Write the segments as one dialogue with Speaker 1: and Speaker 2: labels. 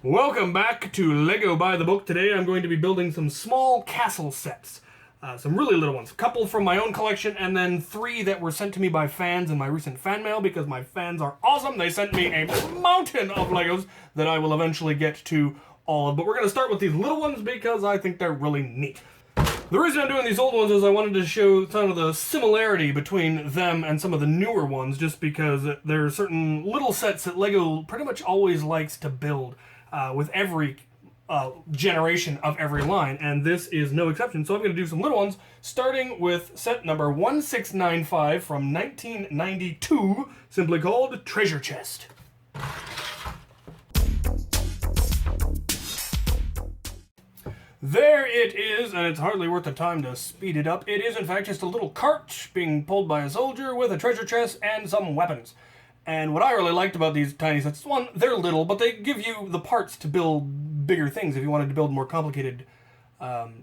Speaker 1: Welcome back to Lego by the Book. Today I'm going to be building some small castle sets. Some really little ones. A couple from my own collection and then 3 that were sent to me by fans in my recent fan mail because my fans are awesome. They sent me a mountain of Legos that I will eventually get to all of. But we're going to start with these little ones because I think they're really neat. The reason I'm doing these old ones is I wanted to show some of the similarity between them and some of the newer ones, just because there are certain little sets that Lego pretty much always likes to build with every generation of every line, and this is no exception. So I'm going to do some little ones, starting with set number 1695 from 1992, simply called Treasure Chest. There it is, and it's hardly worth the time to speed it up. It is, in fact, just a little cart being pulled by a soldier with a treasure chest and some weapons. And what I really liked about these tiny sets, one, they're little, but they give you the parts to build bigger things if you wanted to build more complicated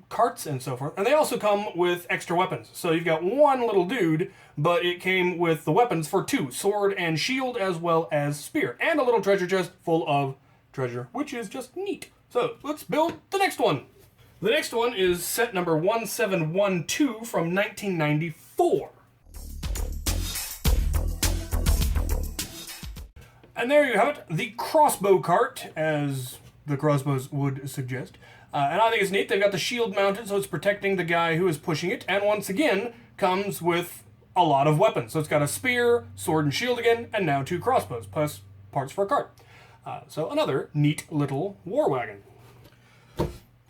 Speaker 1: carts and so forth. And they also come with extra weapons. So you've got one little dude, but it came with the weapons for 2, sword and shield, as well as spear. And a little treasure chest full of treasure, which is just neat. So let's build the next one. The next one is set number 1712 from 1994. And there you have it, the crossbow cart, as the crossbows would suggest. And I think it's neat. They've got the shield mounted, so it's protecting the guy who is pushing it. And once again, comes with a lot of weapons. So it's got a spear, sword and shield again, and now 2 crossbows, plus parts for a cart. So another neat little war wagon.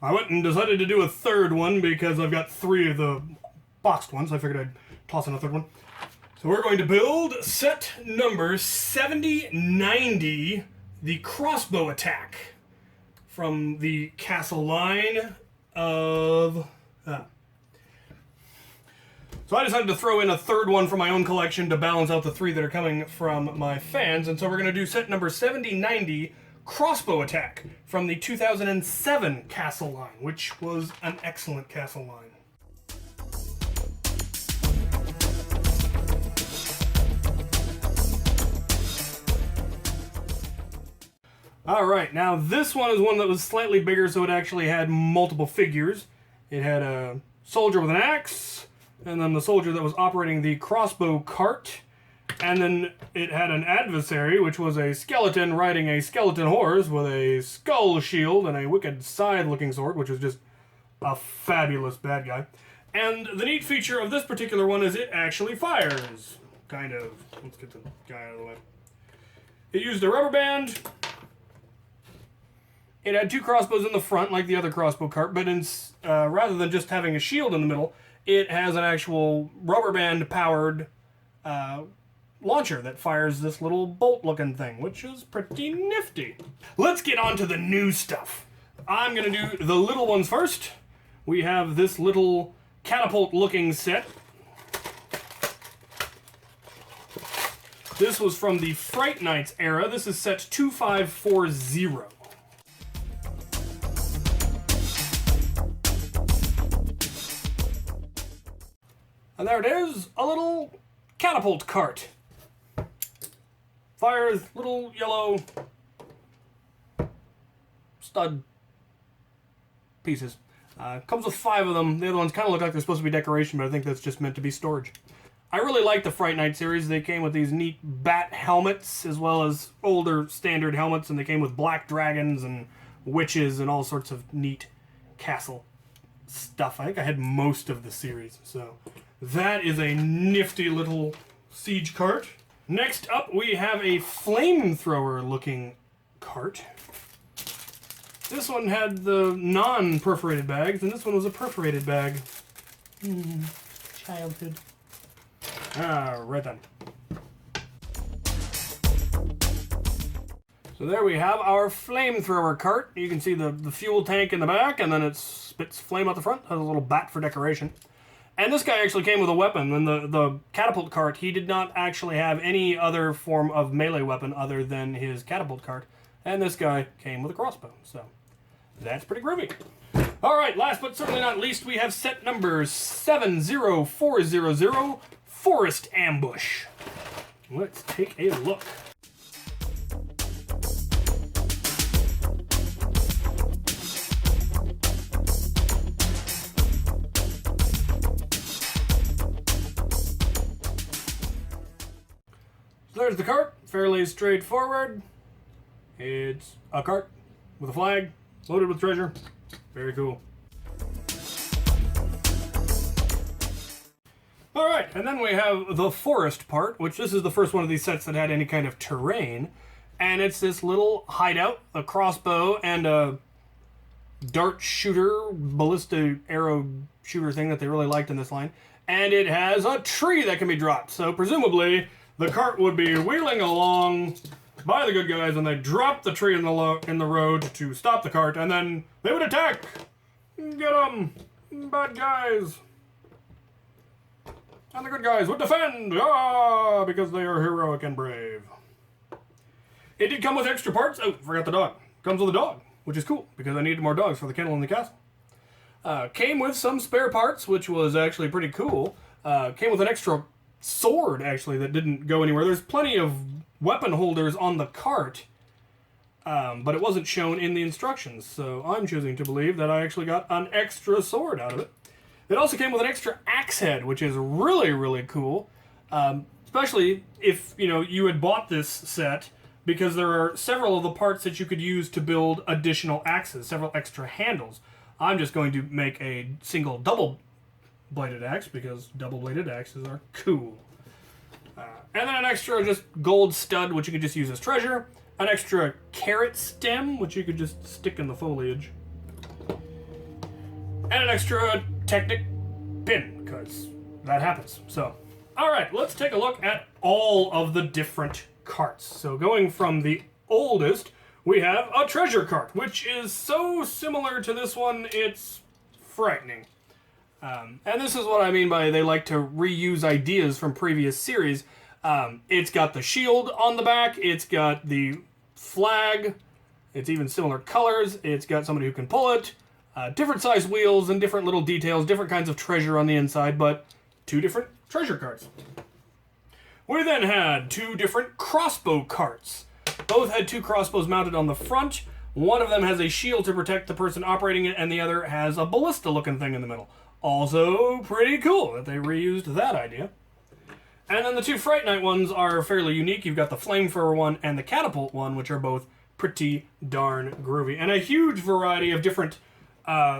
Speaker 1: I went and decided to do a third one because I've got 3 of the boxed ones. I figured I'd toss in a third one. So we're going to build set number 7090, the crossbow attack from the castle line of... So I decided to throw in a third one from my own collection to balance out the 3 that are coming from my fans. And so we're going to do set number 7090, crossbow attack from the 2007 castle line, which was an excellent castle line. Alright, now this one is one that was slightly bigger, so it actually had multiple figures. It had a soldier with an axe, and then the soldier that was operating the crossbow cart, and then it had an adversary, which was a skeleton riding a skeleton horse with a skull shield and a wicked scythe-looking sword, which was just a fabulous bad guy. And the neat feature of this particular one is it actually fires. Kind of. Let's get the guy out of the way. It used a rubber band. It had 2 crossbows in the front, like the other crossbow cart, but rather than just having a shield in the middle, it has an actual rubber band-powered launcher that fires this little bolt-looking thing, which is pretty nifty. Let's get on to the new stuff. I'm going to do the little ones first. We have this little catapult-looking set. This was from the Fright Nights era. This is set 2540. And there it is, a little catapult cart. Fires little yellow stud pieces. Comes with 5 of them. The other ones kind of look like they're supposed to be decoration, but I think that's just meant to be storage. I really like the Fright Night series. They came with these neat bat helmets, as well as older standard helmets, and they came with black dragons and witches and all sorts of neat castle stuff. I think I had most of the series, so... That is a nifty little siege cart. Next up, we have a flamethrower looking cart. This one had the non-perforated bags, and this one was a perforated bag. Childhood. Right then. So there we have our flamethrower cart. You can see the fuel tank in the back, and then it spits flame out the front. Has a little bat for decoration. And this guy actually came with a weapon. And the catapult cart, he did not actually have any other form of melee weapon other than his catapult cart. And this guy came with a crossbow. So that's pretty groovy. All right, last but certainly not least, we have set number 70400, Forest Ambush. Let's take a look. there's the cart. Fairly straightforward. It's a cart with a flag, loaded with treasure. Very cool. Alright, and then we have the forest part, which this is the first one of these sets that had any kind of terrain. And it's this little hideout, a crossbow, and a dart shooter, ballista arrow shooter thing that they really liked in this line. And it has a tree that can be dropped. So presumably, the cart would be wheeling along by the good guys, and they drop the tree in the road to stop the cart, and then they would attack. Get them, bad guys. And the good guys would defend, because they are heroic and brave. It did come with extra parts. Oh, forgot the dog. Comes with a dog, which is cool, because I needed more dogs for the kennel in the castle. Came with some spare parts, which was actually pretty cool. Came with an extra sword, actually, that didn't go anywhere. There's plenty of weapon holders on the cart, but it wasn't shown in the instructions, so I'm choosing to believe that I actually got an extra sword out of it. It also came with an extra axe head, which is really, really cool, especially if, you had bought this set, because there are several of the parts that you could use to build additional axes, several extra handles. I'm just going to make a single double-bladed axe, because double-bladed axes are cool. And then an extra just gold stud, which you could just use as treasure. An extra carrot stem, which you could just stick in the foliage. And an extra Technic pin, because that happens. So, alright, let's take a look at all of the different carts. So going from the oldest, we have a treasure cart, which is so similar to this one, it's frightening. And this is what I mean by they like to reuse ideas from previous series. It's got the shield on the back, it's got the flag, it's even similar colors, it's got somebody who can pull it, different size wheels and different little details, different kinds of treasure on the inside, but two different treasure carts. We then had two different crossbow carts. Both had two crossbows mounted on the front. One of them has a shield to protect the person operating it, and the other has a ballista-looking thing in the middle. Also pretty cool that they reused that idea. And then the two Fright Night ones are fairly unique. You've got the flamethrower one and the catapult one, which are both pretty darn groovy. And a huge variety of different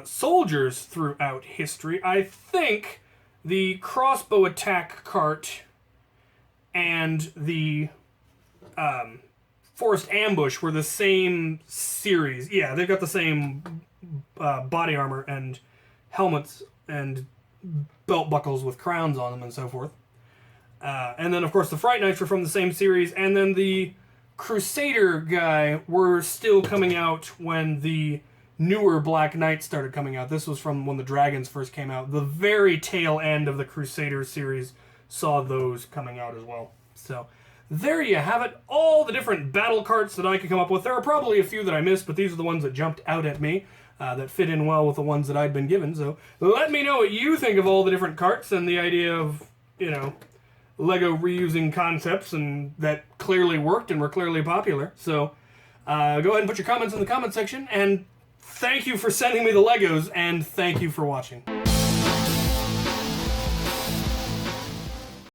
Speaker 1: soldiers throughout history. I think the crossbow attack cart and the forest ambush were the same series. Yeah, they've got the same body armor and helmets and belt buckles with crowns on them and so forth. And then, of course, the Fright Nights were from the same series, and then the Crusader guy were still coming out when the newer Black Knights started coming out. This was from when the Dragons first came out. The very tail end of the Crusader series saw those coming out as well. So there you have it. All the different battle carts that I could come up with. There are probably a few that I missed, but these are the ones that jumped out at me that fit in well with the ones that I'd been given. So let me know what you think of all the different carts and the idea of, Lego reusing concepts and that clearly worked and were clearly popular. So go ahead and put your comments in the comment section, and thank you for sending me the Legos, and thank you for watching.